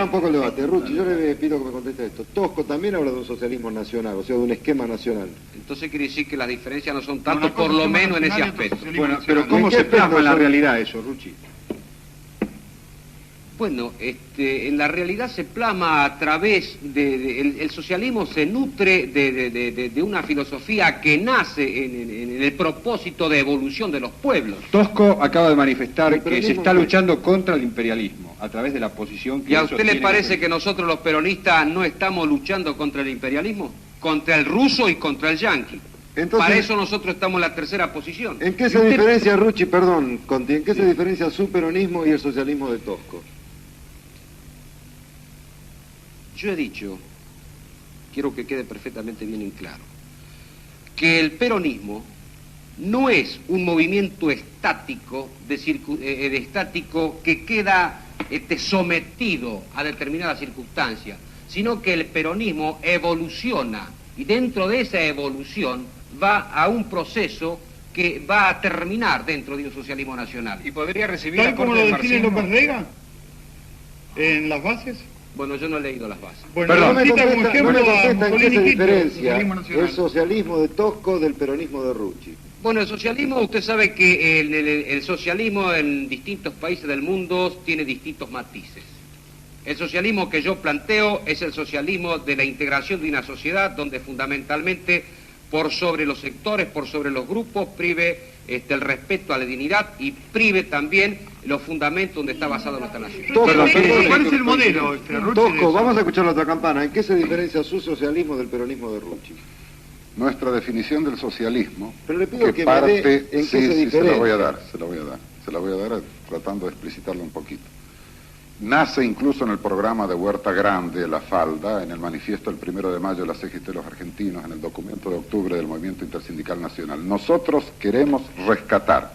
ordenar un poco el debate. Rucci, yo le pido que me conteste esto. Tosco también habla de un socialismo nacional, o sea, de un esquema nacional. Entonces quiere decir que las diferencias no son tanto, por lo menos en ese aspecto. Bueno, pero ¿cómo se plasma en la realidad eso, Rucci? Bueno, en la realidad se plasma a través el socialismo se nutre de una filosofía que nace en el propósito de evolución de los pueblos. Tosco acaba de manifestar que se está luchando contra el imperialismo a través de la posición que... ¿Y a usted le parece que nosotros los peronistas no estamos luchando contra el imperialismo? Contra el ruso y contra el yanqui. Entonces, para eso nosotros estamos en la tercera posición. ¿En qué se diferencia, Rucci, perdón, Conti, en qué se diferencia su peronismo y el socialismo de Tosco? Yo he dicho, quiero que quede perfectamente bien en claro, que el peronismo no es un movimiento estático, estático que queda sometido a determinadas circunstancias, sino que el peronismo evoluciona y dentro de esa evolución va a un proceso que va a terminar dentro de un socialismo nacional. ¿Y podría recibir tal como lo define marxismo? López Rega en las bases? Bueno, yo no he leído las bases. Bueno, Perdón, no me contesta en qué se diferencia socialismo el socialismo de Tosco del peronismo de Rucci. Bueno, el socialismo, usted sabe que el socialismo en distintos países del mundo tiene distintos matices. El socialismo que yo planteo es el socialismo de la integración de una sociedad donde fundamentalmente por sobre los sectores, por sobre los grupos, prive el respeto a la dignidad y prive también los fundamentos donde está basada nuestra nación. Tosco, ¿Cuál es el modelo, Rucci? Tosco, vamos a escuchar la otra campana. ¿En qué se diferencia su socialismo del peronismo de Rucci? Nuestra definición del socialismo, Pero le pido que me parte, dé en qué se se la diferencia. voy a dar, se la voy a dar tratando de explicitarlo un poquito. Nace incluso en el programa de Huerta Grande, La Falda, en el manifiesto del 1 de mayo de la CGT de los argentinos, en el documento de octubre del Movimiento Intersindical Nacional. Nosotros queremos rescatar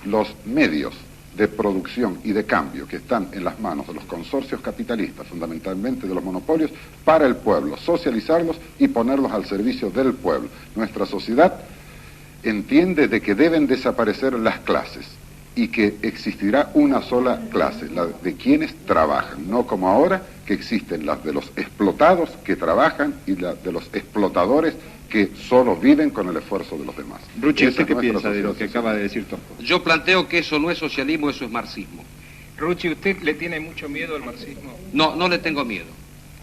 los medios de producción y de cambio que están en las manos de los consorcios capitalistas, fundamentalmente de los monopolios, para el pueblo, socializarlos y ponerlos al servicio del pueblo. Nuestra sociedad entiende de que deben desaparecer las clases y que existirá una sola clase, la de quienes trabajan, no como ahora que existen las de los explotados que trabajan y la de los explotadores que solo viven con el esfuerzo de los demás. Rucci, Esa ¿usted es qué nuestra piensa de lo que sociedad acaba de decir Tosco? Yo planteo que eso no es socialismo, eso es marxismo. Rucci, ¿usted le tiene mucho miedo al marxismo? No, no le tengo miedo.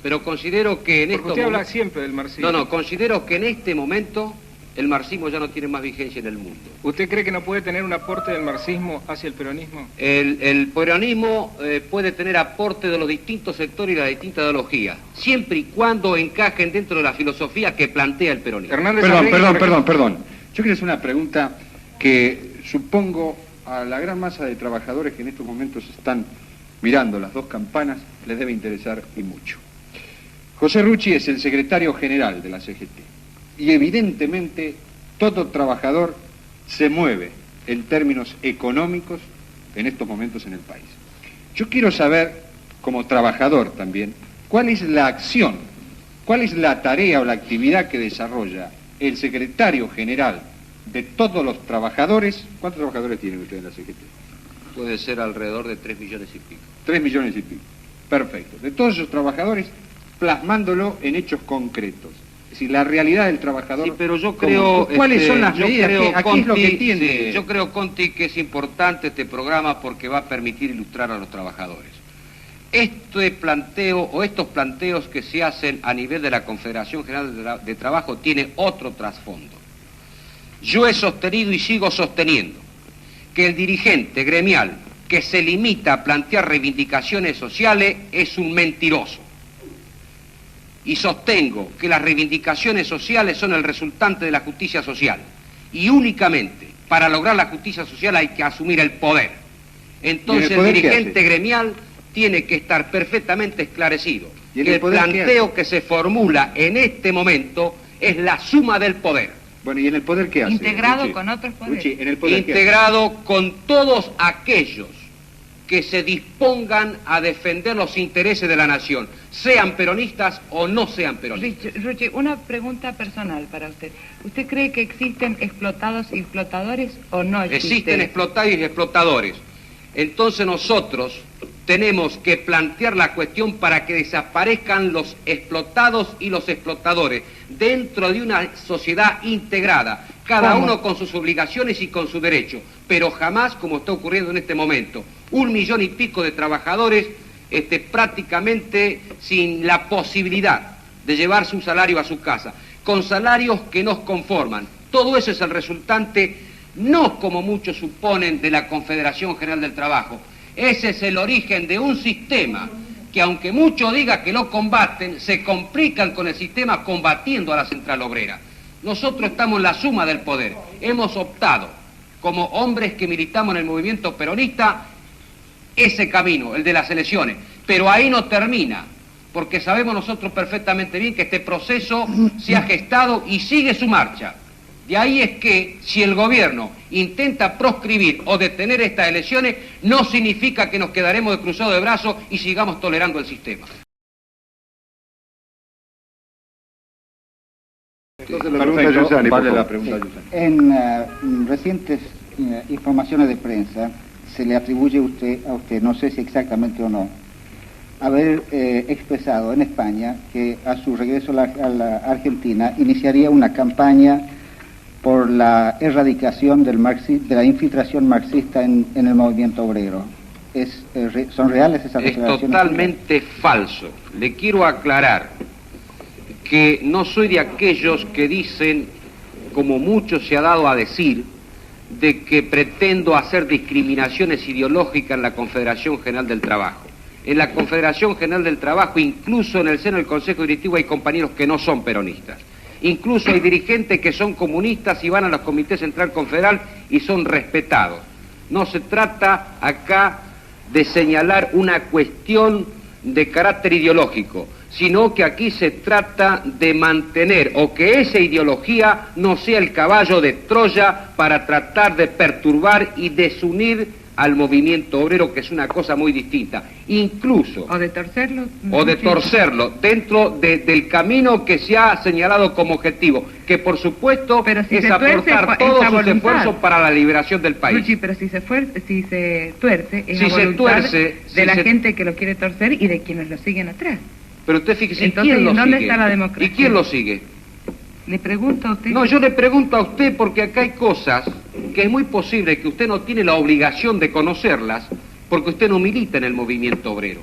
Pero considero que en Porque estos usted habla momentos... siempre del marxismo. No, considero que en este momento el marxismo ya no tiene más vigencia en el mundo. ¿Usted cree que no puede tener un aporte del marxismo hacia el peronismo? El peronismo puede tener aporte de los distintos sectores y las distintas ideologías, siempre y cuando encajen dentro de la filosofía que plantea el peronismo. Hernández Arregui- Perdón. Yo quiero hacer una pregunta que supongo a la gran masa de trabajadores que en estos momentos están mirando las dos campanas les debe interesar y mucho. José Rucci es el secretario general de la CGT. Y evidentemente todo trabajador se mueve en términos económicos en estos momentos en el país. Yo quiero saber, como trabajador también, cuál es la acción, cuál es la tarea o la actividad que desarrolla el secretario general de todos los trabajadores. ¿Cuántos trabajadores tienen ustedes en la CGT? Puede ser alrededor de 3 millones y pico. 3 millones y pico. Perfecto. De todos esos trabajadores, plasmándolo en hechos concretos. Es decir, la realidad del trabajador. Sí, pero yo creo... ¿Cuáles son las medidas? ¿Aquí es lo que tiene? Sí, yo creo, Conti, que es importante este programa porque va a permitir ilustrar a los trabajadores. Este planteo o estos planteos que se hacen a nivel de la Confederación General de Trabajo tiene otro trasfondo. Yo he sostenido y sigo sosteniendo que el dirigente gremial que se limita a plantear reivindicaciones sociales es un mentiroso. Y sostengo que las reivindicaciones sociales son el resultante de la justicia social. Y únicamente para lograr la justicia social hay que asumir el poder. Entonces el dirigente gremial tiene que estar perfectamente esclarecido que el planteo que se formula en este momento es la suma del poder. Bueno, ¿y en el poder qué hace? Integrado Rucci? con otros poderes. Rucci, ¿en el poder Integrado con todos aquellos que se dispongan a defender los intereses de la nación, sean peronistas o no sean peronistas. Rucci, una pregunta personal para usted. ¿Usted cree que existen explotados y explotadores o no existen? Existen explotados y explotadores. Entonces nosotros tenemos que plantear la cuestión para que desaparezcan los explotados y los explotadores dentro de una sociedad integrada, cada uno con sus obligaciones y con su derecho, pero jamás como está ocurriendo en este momento, 1 millón y pico de trabajadores prácticamente sin la posibilidad de llevarse un salario a su casa, con salarios que nos conforman. Todo eso es el resultante, no como muchos suponen, de la Confederación General del Trabajo. Ese es el origen de un sistema que, aunque muchos digan que lo combaten, se complican con el sistema combatiendo a la central obrera. Nosotros estamos en la suma del poder. Hemos optado, como hombres que militamos en el movimiento peronista, ese camino, el de las elecciones. Pero ahí no termina, porque sabemos nosotros perfectamente bien que este proceso se ha gestado y sigue su marcha. De ahí es que, si el gobierno intenta proscribir o detener estas elecciones, no significa que nos quedaremos de cruzado de brazos y sigamos tolerando el sistema. Entonces la pregunta de Giussani, por Vale favor. la pregunta de Giussani. En recientes informaciones de prensa se le atribuye a usted, no sé si exactamente o no, haber expresado en España que a su regreso a la Argentina iniciaría una campaña por la erradicación de la infiltración marxista en el movimiento obrero. ¿Son reales esas declaraciones? Es totalmente falso. Le quiero aclarar que no soy de aquellos que dicen, como mucho se ha dado a decir, de que pretendo hacer discriminaciones ideológicas en la Confederación General del Trabajo. En la Confederación General del Trabajo, incluso en el seno del Consejo Directivo, hay compañeros que no son peronistas. Incluso hay dirigentes que son comunistas y van a los comités central confederal y son respetados. No se trata acá de señalar una cuestión de carácter ideológico, sino que aquí se trata de mantener o que esa ideología no sea el caballo de Troya para tratar de perturbar y desunir al movimiento obrero, que es una cosa muy distinta, incluso... O de torcerlo. O de torcerlo, dentro del camino que se ha señalado como objetivo, que por supuesto Pero si es se tuerce, aportar es todos a sus voluntad. esfuerzos para la liberación del país. Luchi, pero si se tuerce, es Si a se voluntad tuerce, de la si se- gente que lo quiere torcer y de quienes lo siguen atrás. Pero usted fíjese, Entonces, ¿quién lo ¿dónde sigue? está la democracia? ¿Y quién lo sigue? Le pregunto a usted... No, yo le pregunto a usted porque acá hay cosas que es muy posible que usted no tiene la obligación de conocerlas porque usted no milita en el movimiento obrero.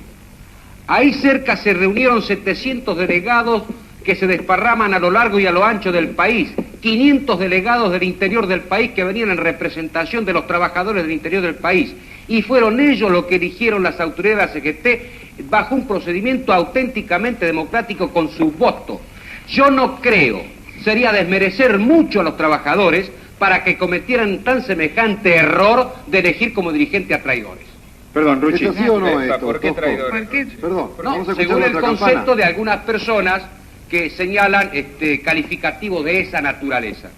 Ahí cerca se reunieron 700 delegados que se desparraman a lo largo y a lo ancho del país, 500 delegados del interior del país que venían en representación de los trabajadores del interior del país, y fueron ellos los que eligieron las autoridades de la CGT bajo un procedimiento auténticamente democrático con su voto. Yo no creo, sería desmerecer mucho a los trabajadores para que cometieran tan semejante error de elegir como dirigente a traidores. Perdón, Ruchi. ¿Es así o no esto? ¿Por qué Tosco? traidores? ¿Por qué? Perdón, No, vamos a escuchar según el otra concepto campana. de algunas personas que señalan calificativos de esa naturaleza.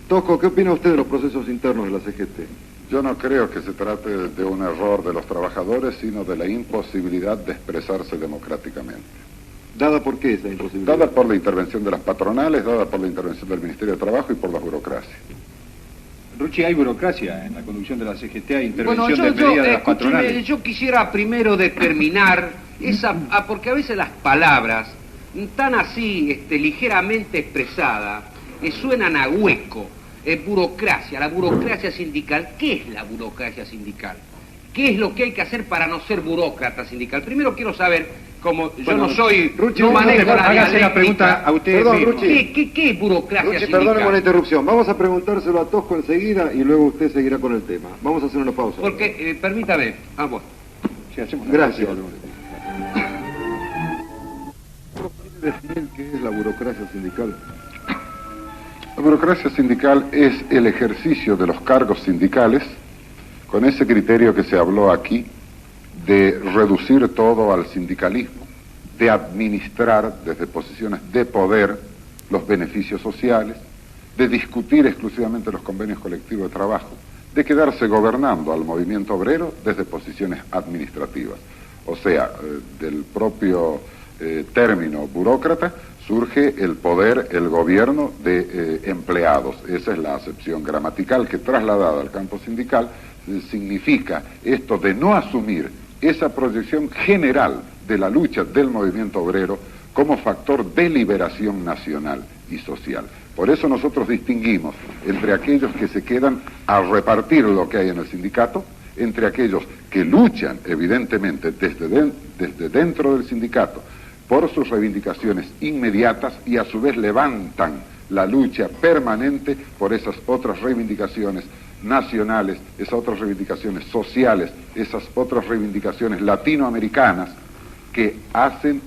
Tosco, ¿qué opina usted de los procesos internos de la CGT? Yo no creo que se trate de un error de los trabajadores, sino de la imposibilidad de expresarse democráticamente. ¿Dada por qué esa imposibilidad? Dada por la intervención de las patronales, dada por la intervención del Ministerio de Trabajo y por la burocracia. Ruchi, hay burocracia en la conducción de la CGT, hay intervención Bueno, de medidas de las escúcheme, patronales. yo quisiera primero determinar porque a veces las palabras tan así ligeramente expresadas suenan a hueco. Burocracia, la burocracia sindical. ¿Qué es la burocracia sindical? ¿Qué es lo que hay que hacer para no ser burócrata sindical? Primero quiero saber, como yo Bueno, no soy, Ruchi, no vamos a manejo la Hágase la dialéctica. pregunta a usted Perdón, mismo. Ruchi. ¿Qué es burocracia Ruchi, sindical? perdóneme la interrupción. Vamos a preguntárselo a Tosco enseguida y luego usted seguirá con el tema. Vamos a hacer una pausa. Porque, permítame, bueno. Sí, hacemos una Gracias. pausa. ¿Quiere definir qué es la burocracia sindical? La burocracia sindical es el ejercicio de los cargos sindicales con ese criterio que se habló aquí de reducir todo al sindicalismo, de administrar desde posiciones de poder los beneficios sociales, de discutir exclusivamente los convenios colectivos de trabajo, de quedarse gobernando al movimiento obrero desde posiciones administrativas. O sea, del propio término burócrata surge el poder, el gobierno de empleados. Esa es la acepción gramatical que trasladada al campo sindical significa esto de no asumir esa proyección general de la lucha del movimiento obrero como factor de liberación nacional y social. Por eso nosotros distinguimos entre aquellos que se quedan a repartir lo que hay en el sindicato, entre aquellos que luchan evidentemente desde dentro del sindicato por sus reivindicaciones inmediatas y a su vez levantan la lucha permanente por esas otras reivindicaciones nacionales, esas otras reivindicaciones sociales, esas otras reivindicaciones latinoamericanas que hacen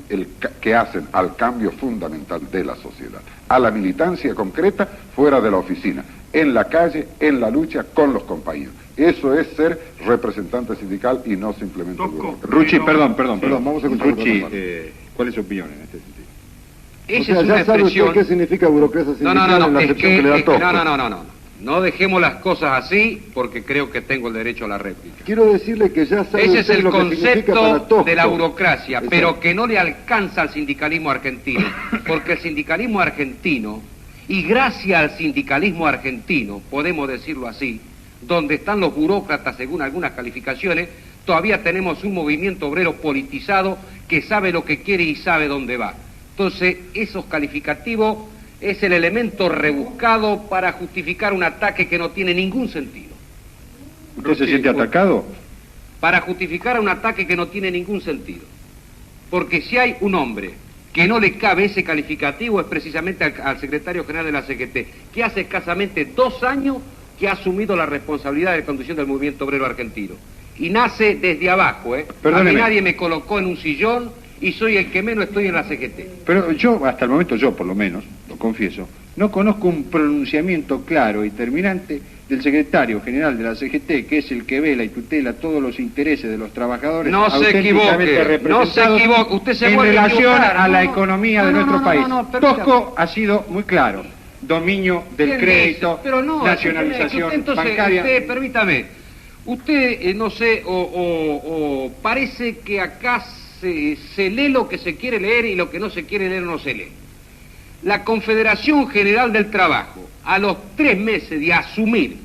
al cambio fundamental de la sociedad, a la militancia concreta fuera de la oficina, en la calle, en la lucha con los compañeros. Eso es ser representante sindical y no simplemente burócrata. Rucci, perdón, vamos a escuchar Rucci, ¿cuál es su opinión en este sentido? Esa O sea, es una ya sabe expresión... usted qué significa burocracia sindical en la acepción que le da Tosco. No dejemos las cosas así porque creo que tengo el derecho a la réplica. Quiero decirle que ya sabe Ese es usted el lo que significa para concepto Tosco. de la burocracia, Exacto. pero que no le alcanza al sindicalismo argentino, porque el sindicalismo argentino, y gracias al sindicalismo argentino, podemos decirlo así, donde están los burócratas según algunas calificaciones, todavía tenemos un movimiento obrero politizado que sabe lo que quiere y sabe dónde va. Entonces, esos calificativos es el elemento rebuscado para justificar un ataque que no tiene ningún sentido. ¿Usted se siente atacado? Para justificar un ataque que no tiene ningún sentido. Porque si hay un hombre que no le cabe ese calificativo es precisamente al secretario general de la CGT, que hace escasamente 2 años que ha asumido la responsabilidad de conducción del movimiento obrero argentino. Y nace desde abajo, A mí nadie me colocó en un sillón y soy el que menos estoy en la CGT. Pero yo, hasta el momento, yo por lo menos, lo confieso, no conozco un pronunciamiento claro y terminante del secretario general de la CGT, que es el que vela y tutela todos los intereses de los trabajadores. No se equivoque, no se equivoque, usted se en vuelve a relación equivocar. a la No, economía de no, nuestro no, país. permítame. Tosco ha sido muy claro: dominio del Bien, crédito, pero no, nacionalización usted, entonces, bancaria. Usted, permítame, usted, no sé, o parece que acá se lee lo que se quiere leer y lo que no se quiere leer no se lee. La Confederación General del Trabajo, a los 3 meses de asumir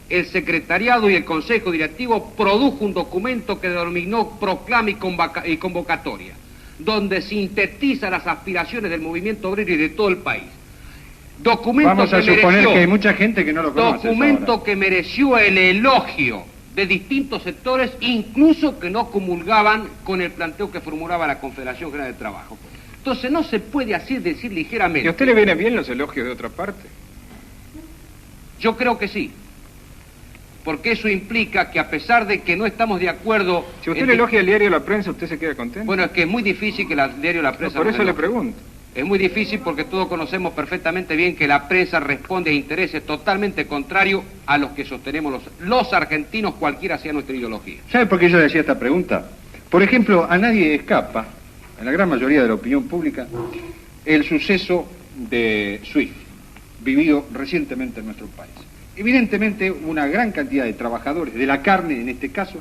el secretariado y el consejo directivo, produjo un documento que denominó proclama y convocatoria, donde sintetiza las aspiraciones del movimiento obrero y de todo el país. Documento Vamos a que suponer mereció, que hay mucha gente que no lo conoce. documento que mereció el elogio de distintos sectores, incluso que no comulgaban con el planteo que formulaba la Confederación General del Trabajo. Entonces no se puede así decir ligeramente. ¿Y a usted le vienen bien los elogios de otra parte? Yo creo que sí, porque eso implica que a pesar de que no estamos de acuerdo... Si usted le elogia el diario La Prensa, ¿usted se queda contento? Bueno, es que es muy difícil que el diario La Prensa... por nos eso le elogie. pregunto. Es muy difícil porque todos conocemos perfectamente bien que la prensa responde a intereses totalmente contrarios a los que sostenemos los argentinos, cualquiera sea nuestra ideología. ¿Sabe por qué yo le hacía esta pregunta? Por ejemplo, a nadie escapa, en la gran mayoría de la opinión pública, el suceso de SWIFT, vivido recientemente en nuestro país. Evidentemente, una gran cantidad de trabajadores, de la carne en este caso,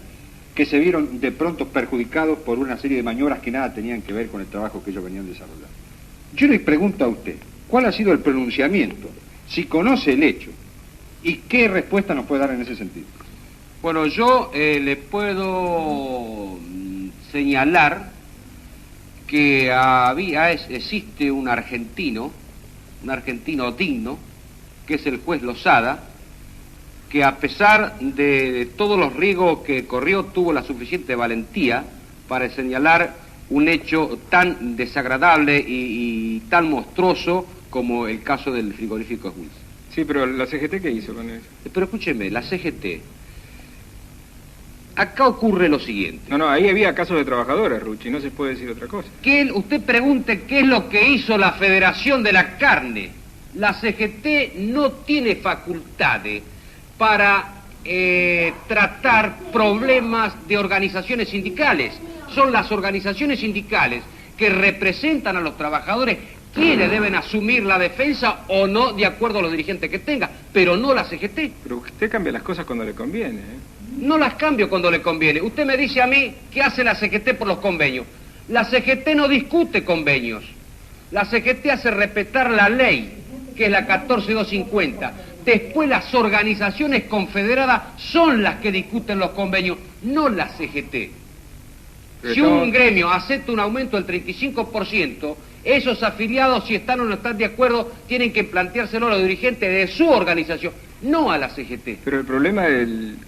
que se vieron de pronto perjudicados por una serie de maniobras que nada tenían que ver con el trabajo que ellos venían desarrollando. Yo le pregunto a usted, ¿cuál ha sido el pronunciamiento? Si conoce el hecho, ¿y qué respuesta nos puede dar en ese sentido? Bueno, yo le puedo señalar que existe un argentino digno, que es el juez Lozada, que a pesar de todos los riesgos que corrió, tuvo la suficiente valentía para señalar un hecho tan desagradable y tan monstruoso como el caso del frigorífico Wills. Sí, pero la CGT, ¿qué hizo con eso? Pero escúcheme, la CGT, acá ocurre lo siguiente. No, ahí había casos de trabajadores, Rucci, no se puede decir otra cosa. Usted pregunte qué es lo que hizo la Federación de la Carne. La CGT no tiene facultades para tratar problemas de organizaciones sindicales. Son las organizaciones sindicales que representan a los trabajadores quienes deben asumir la defensa o no, de acuerdo a los dirigentes que tenga, pero no la CGT. Pero usted cambia las cosas cuando le conviene, No las cambio cuando le conviene. Usted me dice a mí qué hace la CGT por los convenios. La CGT no discute convenios. La CGT hace respetar la ley, que es la 14250. Después las organizaciones confederadas son las que discuten los convenios, no la CGT. Si un gremio acepta un aumento del 35%, esos afiliados, si están o no están de acuerdo, tienen que planteárselo a los dirigentes de su organización, no a la CGT. Pero el problema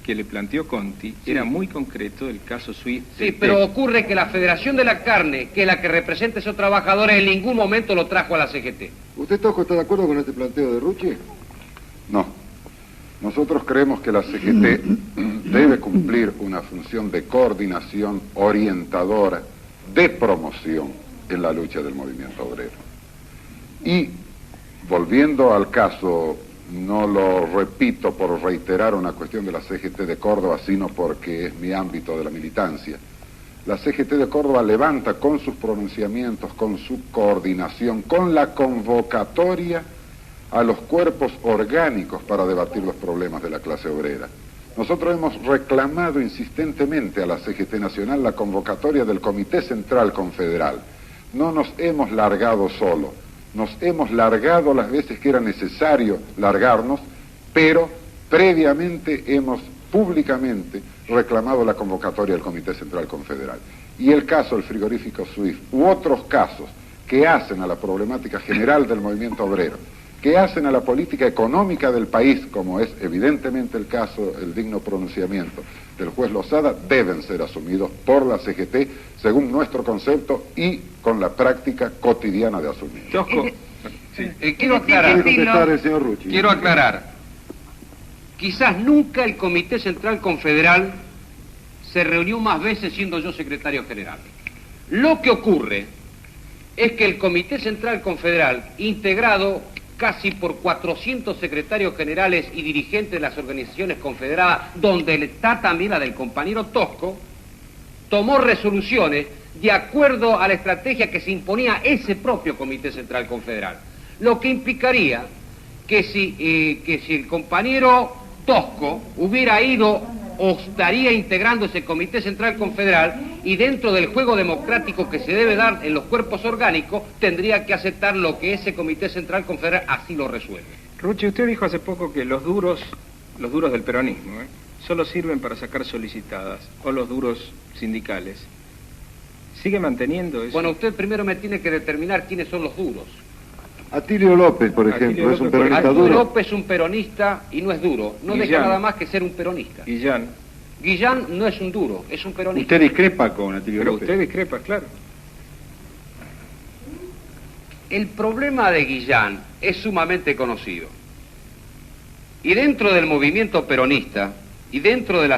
que le planteó Conti era muy concreto, el caso Swift. Sí, pero ocurre que la Federación de la Carne, que es la que representa a esos trabajadores, en ningún momento lo trajo a la CGT. ¿Usted, Tosco, está de acuerdo con este planteo de Rucci? No. Nosotros creemos que la CGT debe cumplir una función de coordinación orientadora, de promoción en la lucha del movimiento obrero. Y, volviendo al caso, no lo repito por reiterar una cuestión de la CGT de Córdoba, sino porque es mi ámbito de la militancia. La CGT de Córdoba levanta con sus pronunciamientos, con su coordinación, con la convocatoria a los cuerpos orgánicos para debatir los problemas de la clase obrera. Nosotros hemos reclamado insistentemente a la CGT Nacional la convocatoria del Comité Central Confederal. No nos hemos largado solo, nos hemos largado las veces que era necesario largarnos, pero previamente hemos públicamente reclamado la convocatoria del Comité Central Confederal. Y el caso del frigorífico Swift u otros casos que hacen a la problemática general del movimiento obrero, que hacen a la política económica del país, como es evidentemente el caso, el digno pronunciamiento del juez Lozada, deben ser asumidos por la CGT según nuestro concepto y con la práctica cotidiana de asumirlo. Tosco, Quiero aclarar. ¿Quiere contestar el señor Rucci? Quiero aclarar. Quizás nunca el Comité Central Confederal se reunió más veces siendo yo secretario general. Lo que ocurre es que el Comité Central Confederal, integrado casi por 400 secretarios generales y dirigentes de las organizaciones confederadas, donde está también la del compañero Tosco, tomó resoluciones de acuerdo a la estrategia que se imponía ese propio Comité Central Confederal. Lo que implicaría que si el compañero Tosco hubiera ido o estaría integrando ese Comité Central Confederal y dentro del juego democrático que se debe dar en los cuerpos orgánicos, tendría que aceptar lo que ese Comité Central Confederal así lo resuelve. Rucci, usted dijo hace poco que los duros del peronismo, solo sirven para sacar solicitadas, o los duros sindicales. ¿Sigue manteniendo eso? Bueno, usted primero me tiene que determinar quiénes son los duros. Atilio López, por ejemplo, Atilio es un López, peronista Atilio duro. López es un peronista y no es duro. No deja Guillán. nada más que ser un peronista. Guillán. Guillán no es un duro, es un peronista. Usted discrepa con Atilio Pero López. usted discrepa, claro. El problema de Guillán es sumamente conocido. Y dentro del movimiento peronista, y dentro de la